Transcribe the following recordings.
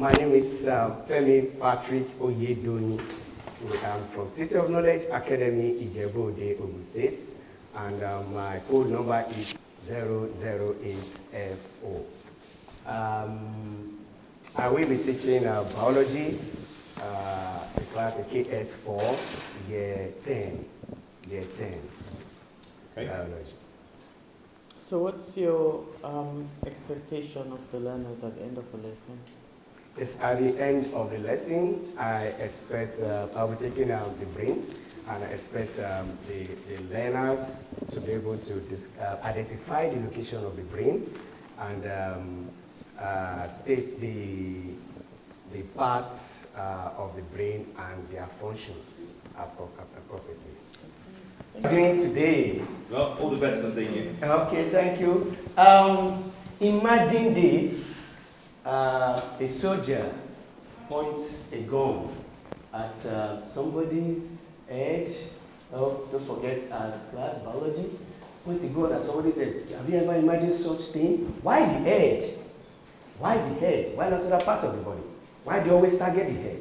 My name is Femi Patrick Oyedoni. I'm from City of Knowledge Academy, Ijebu-Ode, Ogun State, and my code number is 008FO. I will be teaching biology, the class in KS4, year 10. Okay. Biology. So what's your expectation of the learners at the end of the lesson? Yes, at the end of the lesson, I expect I'll be taking the brain, and I expect the learners to be able to identify the location of the brain and state the parts of the brain and their functions appropriately. Doing today. Well, all the better for seeing you. Okay, thank you. Imagine this. A soldier points a gun at somebody's head. Oh, don't forget at class biology. Point a gun at somebody's head. Have you ever imagined such thing? Why the head? Why the head? Why not other part of the body? Why do you always target the head?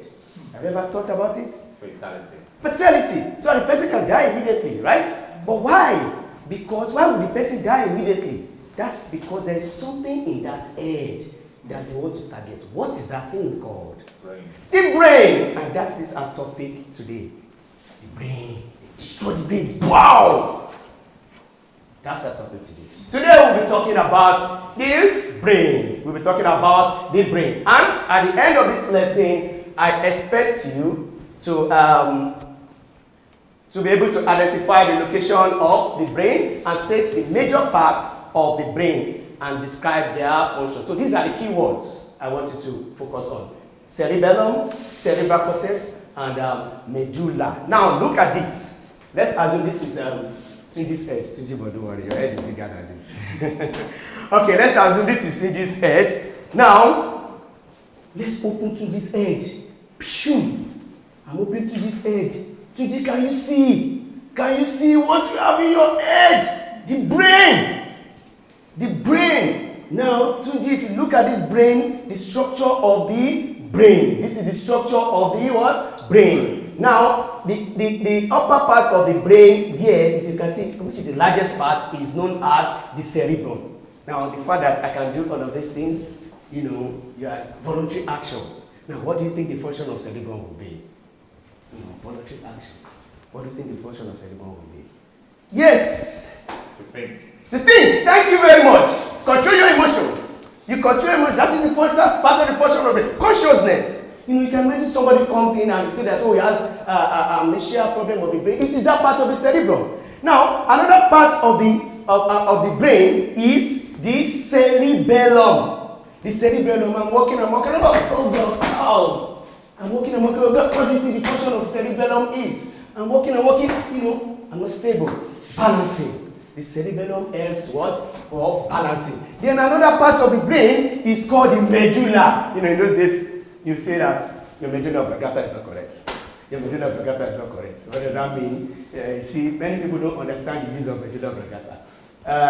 Have you ever thought about it? Fatality. Fatality. So the person can die immediately, right? But why? Because why would the person die immediately? That's because there's something in that head that they want to target. What is that thing called? Brain. The brain. And that is our topic today. The brain. Destroy the brain. Wow! That's our topic today. Today we'll be talking about the brain. We'll be talking about the brain. And at the end of this lesson, I expect you to be able to identify the location of the brain and state the major parts of the brain and describe their function. So these are the key words I want you to focus on. Cerebellum, cerebral cortex, and medulla. Now look at this. Let's assume this is Tunji's head. Tunji, but don't worry, your head is bigger than this. Okay, let's assume this is Tunji's head. Now, let's open Tunji's head. Phew! I'm opening Tunji's head. Tunji, can you see? Can you see what you have in your head? The brain! The brain. Now, Tunji, if you look at this brain, the structure of the brain. This is the structure of the what? Brain. Now, the upper part of the brain here, if you can see, which is the largest part, is known as the cerebrum. Now, the fact that I can do all of these things, you know, voluntary actions. Now, what do you think the function of cerebrum will be? Voluntary actions. What do you think the function of cerebrum will be? Yes! To think. To think. Thank you very much. Control your emotions. You control your emotions. That's part of the function of the consciousness. You know, you can imagine somebody comes in and say that, oh, he has amnesia problem of the brain. It is that part of the cerebrum. Now, another part of the brain is the cerebellum. The cerebellum. I'm walking. Oh God! Ow! I'm walking. Oh God! What do you think the function of the cerebellum is? I'm walking. You know, I'm not stable. Balancing. The cerebellum helps what? For balancing. Then another part of the brain is called the medulla. You know, in those days, you say that your medulla oblongata is not correct. Your medulla oblongata is not correct. What does that mean? You see, many people don't understand the use of medulla oblongata.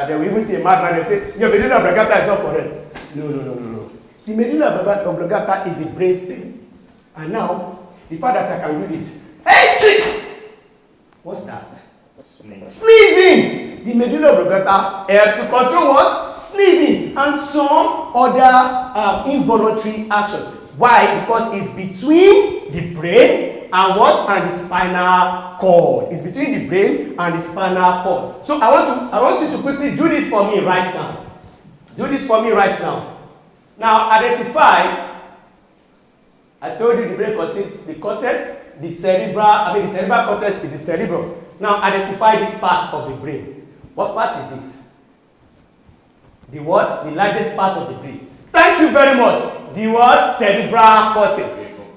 They will even see a madman and say, your medulla oblongata is not correct. No. The medulla oblongata is the brain stem. And now, the fact that I can do this. Hey, what's that? Sneezing! The medulla oblongata helps to control what? Sneezing and some other involuntary actions. Why? Because it's between the brain and what? And the spinal cord. It's between the brain and the spinal cord. So I want you to quickly do this for me right now. Do this for me right now. Now identify. I told you the brain consists the cortex, the cerebral cortex is the cerebrum. Now identify this part of the brain. What part is this? The what? The largest part of the brain. Thank you very much. The what? Cerebral cortex.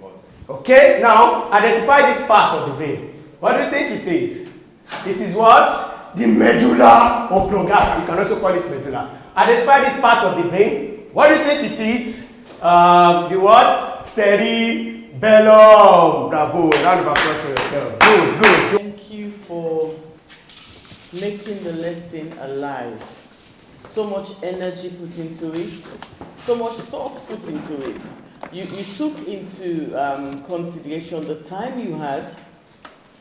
Okay, now identify this part of the brain. What do you think it is? It is what? The medulla oblongata. You can also call it medulla. Identify this part of the brain. What do you think it is? The what? Cerebellum. Bravo. Round of applause for yourself. Good. Thank you for making the lesson alive. So much energy put into it. so much thought put into it. You took into consideration the time you had,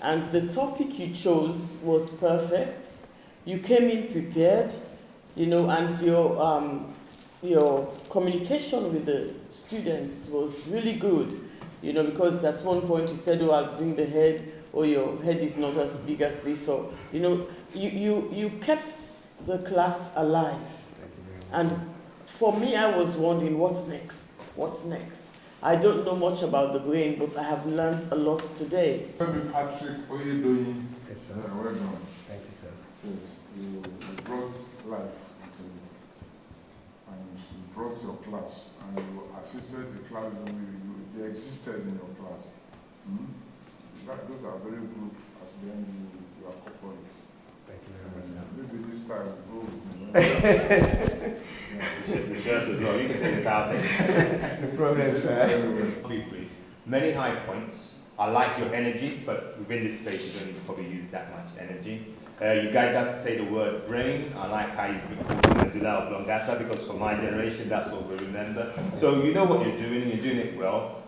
and the topic you chose was perfect. You came in prepared, you know, and your communication with the students was really good, you know, because at one point you said, oh, I'll bring the head, or your head is not as big as this, or, you know, you kept the class alive. And for me, I was wondering, what's next? What's next? I don't know much about the brain, but I have learned a lot today. Femi Patrick, what are you doing? Yes, sir. Well done. Thank you, sir. Yes, you brought life into it. And you brought your class, and you assisted the class, they existed in your class. Those are very good, as then you are corporate. Thank you very much, sir. Maybe this time go with me. The shirt as well. You can take this out. No problem, sir. I'll be brief. Many high points. I like your energy, but within this space, you don't need to probably use that much energy. You guided us to say the word brain. I like how you put the medulla oblongata, because for my generation, that's what we remember. So you know what you're doing it well.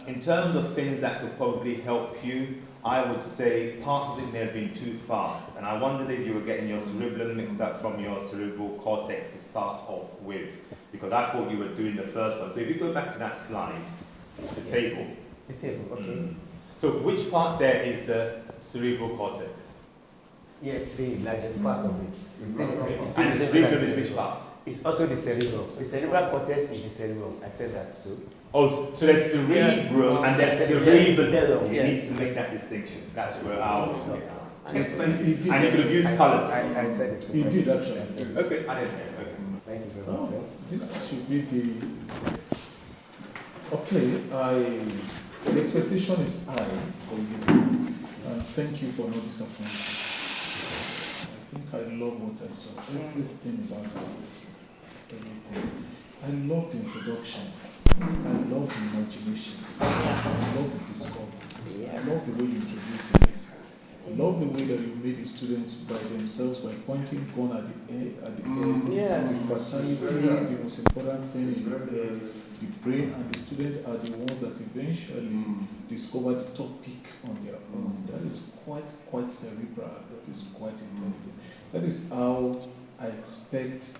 In terms of things that could probably help you, I would say parts of it may have been too fast. And I wondered if you were getting your cerebellum mixed up from your cerebral cortex to start off with, because I thought you were doing the first one. So if you go back to that slide, the table. The table, okay. So which part there is the cerebral cortex? Yes, the largest part of it. It's the And the cerebellum is which part? It's also the cerebrum. The cerebral cortex is the cerebrum. I said that too. Oh, so there's cerebrum and there's cerebellum. You need to make that distinction. That's where I was. And you could have used colours. I said it. You did actually. I said it. Okay, I didn't know. Okay. Thank you very much, sir. This should be the. Okay, the expectation is high for you. And thank you for not disappointing. I think I love what I saw. Everything about this. Everything. I love the introduction. I love the imagination. I love the discovery. I love the way you introduced this. I love the way that you made the students by themselves by pointing gun at the air, Yes. the fatality, the most important thing in the brain, and the students are the ones that eventually discover the topic on their own. That is quite cerebral. That is quite intelligent. That is how I expect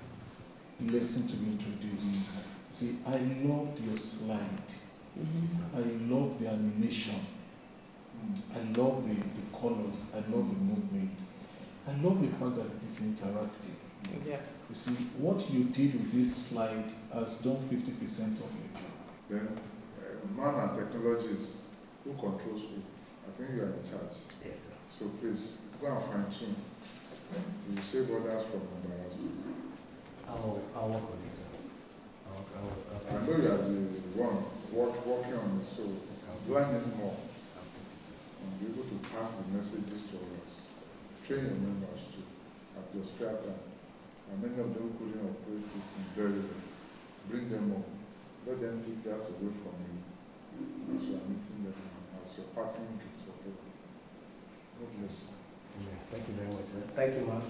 lesson to be introduced. See, I loved your slide. I love the animation. I love the colors. I love the movement. I love the fact that it is interactive. Yeah. You see, what you did with this slide has done 50% of your job. Then, man and technologies, who controls who? I think you are in charge. Yes, sir. So please, go and fine tune. You save others from embarrassment. I'll work on it, sir. I know you are the one working on it, so learn it more and be able to pass the messages to others. Train your members too at your spare time. And many of them couldn't operate this thing very well. Bring them up. Let them take that away from you as you are meeting them, as your partner gives support. God bless you. Thank you very much, sir. Thank you, ma'am.